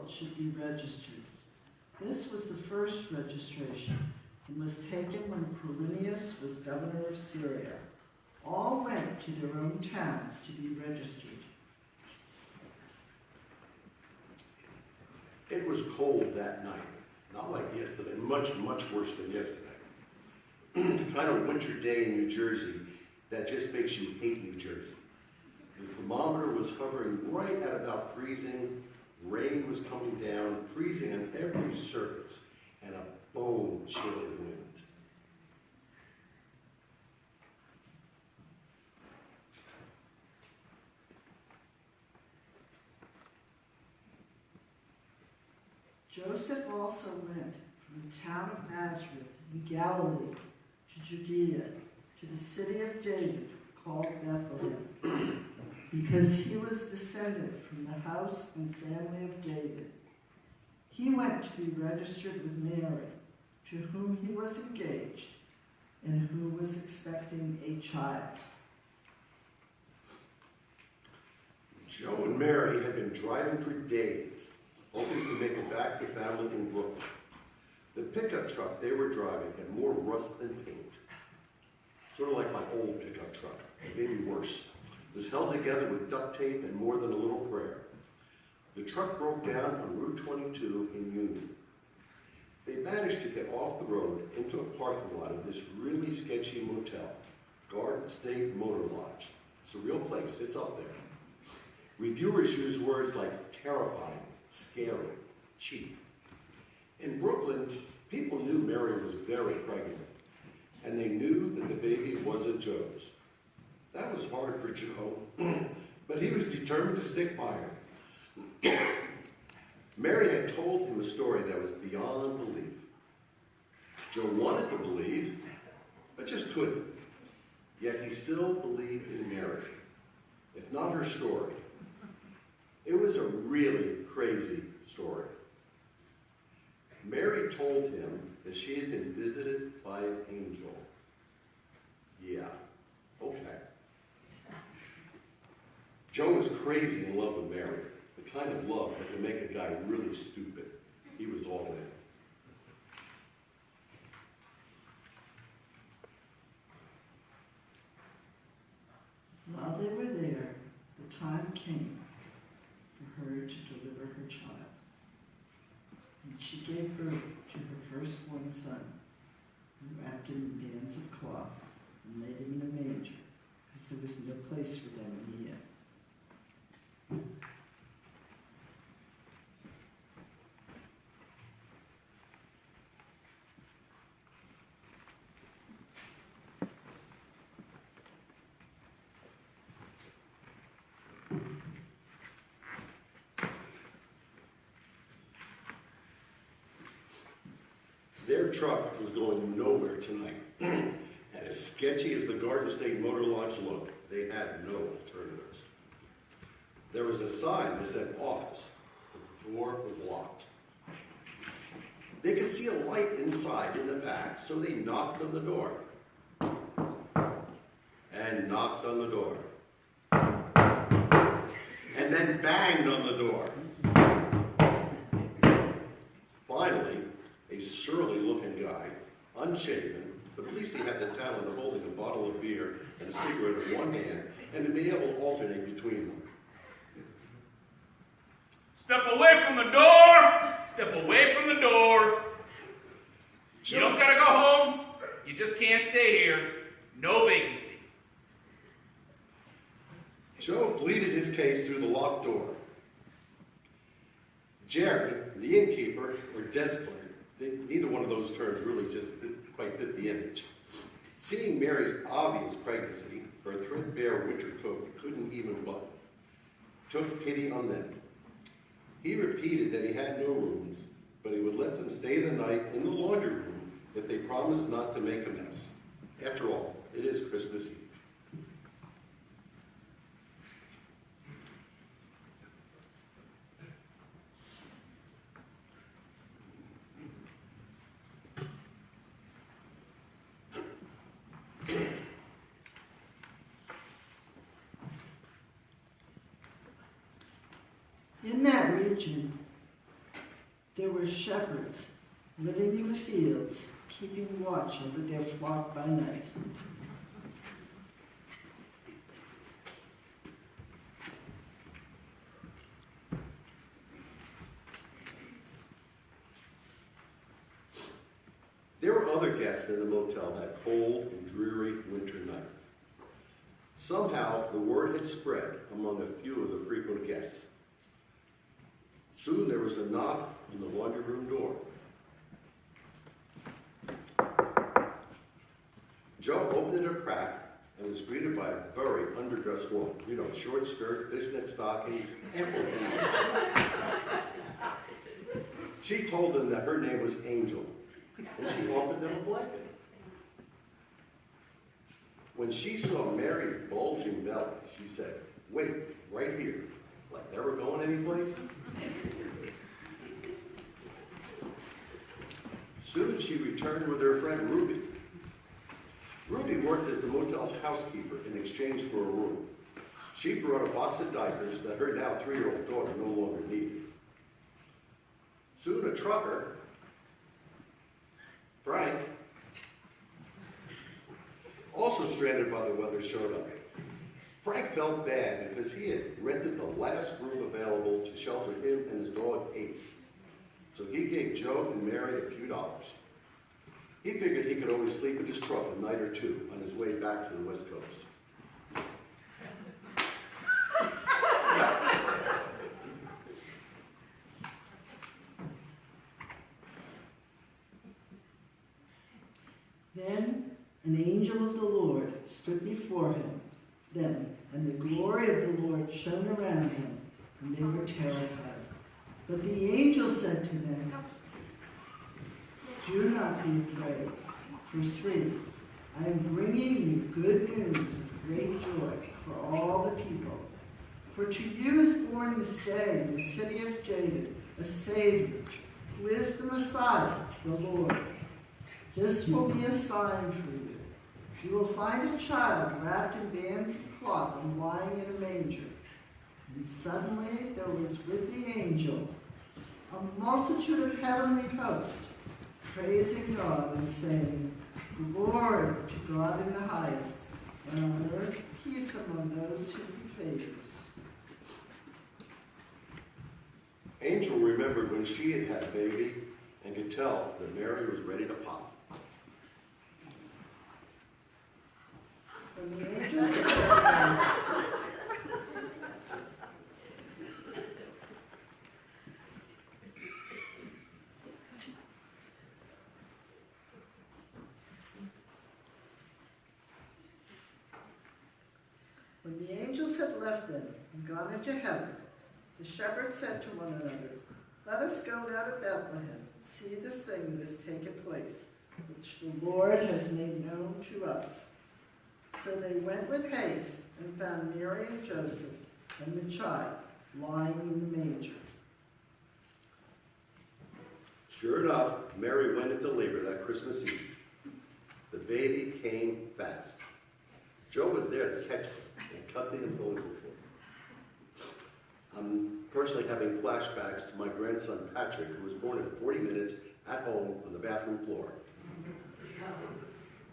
world should be registered. This was the first registration and was taken when Quirinius was governor of Syria. All went to their own towns to be registered. It was cold that night, not like yesterday, much, much worse than yesterday. The kind of winter day in New Jersey that just makes you hate New Jersey. The thermometer was hovering right at about freezing, rain was coming down, freezing on every surface, and a bone-chilling wind. Joseph also went from the town of Nazareth in Galilee to Judea, to the city of David, called Bethlehem, because he was descended from the house and family of David. He went to be registered with Mary, to whom he was engaged, and who was expecting a child. Joe and Mary had been driving for days, hoping to make it back to family in Brooklyn. The pickup truck they were driving had more rust than paint. Sort of like my old pickup truck, maybe worse. It was held together with duct tape and more than a little prayer. The truck broke down on Route 22 in Union. They managed to get off the road into a parking lot of this really sketchy motel, Garden State Motor Lodge. It's a real place, it's up there. Reviewers use words like terrifying, scary, cheap. In Brooklyn, people knew Mary was very pregnant, and they knew that the baby wasn't Joe's. That was hard for Joe, but he was determined to stick by her. Mary had told him a story that was beyond belief. Joe wanted to believe, but just couldn't. Yet he still believed in Mary, if not her story. It was a really crazy story. Mary told him that she had been visited by an angel. Yeah, okay. Joe was crazy in love with Mary, the kind of love that can make a guy really stupid. He was all in. While they were there, the time came for her to deliver her child. And she gave birth to her firstborn son, and wrapped him in bands of cloth, and laid him in a manger, because there was no place for them in the inn. Their truck was going nowhere tonight. And as sketchy as the Garden State Motor Lodge looked, they had no alternatives. There was a sign that said office. The door was locked. They could see a light inside in the back, so they knocked on the door. And knocked on the door. And then banged on the door. Finally, a surly-looking guy, unshaven, but at least he had the talent of holding a bottle of beer and a cigarette in one hand and to be able to alternate between them. Step away from the door! Step away from the door! You don't gotta go home. You just can't stay here. No vacancy. Joe pleaded his case through the locked door. Jerry, the innkeeper, or desk clerk, neither one of those terms really just didn't quite fit the image. Seeing Mary's obvious pregnancy, her threadbare winter coat couldn't even button, took pity on them. He repeated that he had no rooms, but he would let them stay the night in the laundry room if they promised not to make a mess. After all, it is Christmas Eve. In that region, There were shepherds living in the fields, keeping watch over their flock by night. There were other guests in the motel that cold and dreary winter night. Somehow, the word had spread among a few of the frequent guests. Soon there was a knock on the laundry room door. Joe opened it a crack and was greeted by a very underdressed woman. You know, short skirt, fishnet stockings, ample hands. She told them that her name was Angel, and she offered them a blanket. When she saw Mary's bulging belly, she said, "Wait, right here, like they were going anyplace." Soon she returned with her friend Ruby. Ruby worked as the motel's housekeeper in exchange for a room. She brought a box of diapers that her now 3-year-old daughter no longer needed. Soon a trucker, Frank, also stranded by the weather, showed up. Frank felt bad because he had rented the last room available to shelter him and his dog Ace. So he gave Joe and Mary a few dollars. He figured he could always sleep in his truck a night or two on his way back to the West Coast. Then an angel of the Lord stood before them, and the glory of the Lord shone around him, and they were terrified. But the angel said to them, "Do not be afraid, for see, I am bringing you good news of great joy for all the people. For to you is born this day in the city of David a Savior, who is the Messiah, the Lord. This will be a sign for you. You will find a child wrapped in bands of cloth and lying in a manger." And suddenly there was with the angel a multitude of heavenly hosts, praising God and saying, "Glory to God in the highest, and on earth peace among those whom he favors." Angel remembered when she had had a baby and could tell that Mary was ready to pop. When the angels had said When the angels had left them and gone into heaven, the shepherds said to one another, "Let us go down to Bethlehem and see this thing that has taken place, which the Lord has made known to us." So they went with haste and found Mary and Joseph and the child lying in the manger. Sure enough, Mary went into labor that Christmas Eve. The baby came fast. Joe was there to catch it and cut the umbilical cord. I'm personally having flashbacks to my grandson Patrick, who was born in 40 minutes at home on the bathroom floor.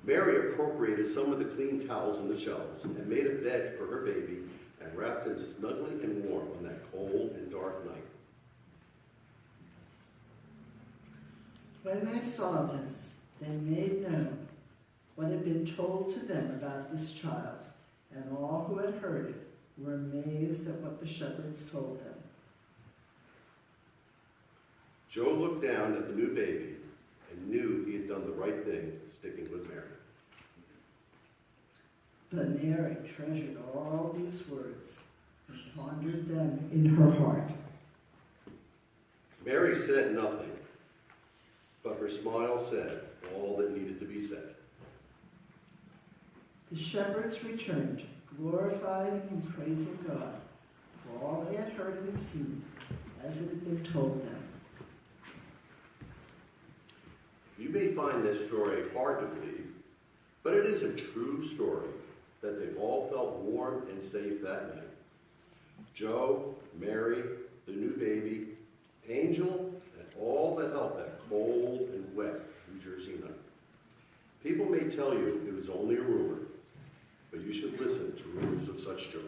Mary appropriated some of the clean towels on the shelves and made a bed for her baby and wrapped him snugly and warm on that cold and dark night. When they saw this, they made known what had been told to them about this child, and all who had heard it were amazed at what the shepherds told them. Joe looked down at the new baby and knew he had done the right thing sticking with Mary. But Mary treasured all these words and pondered them in her heart. Mary said nothing, but her smile said all that needed to be said. The shepherds returned, glorifying and praising God for all they had heard and seen, as it had been told them. You may find this story hard to believe, but it is a true story that they all felt warm and safe that night. Joe, Mary, the new baby, Angel, and all the help that cold and wet New Jersey night. People may tell you it was only a rumor, but you should listen to rumors of such joy.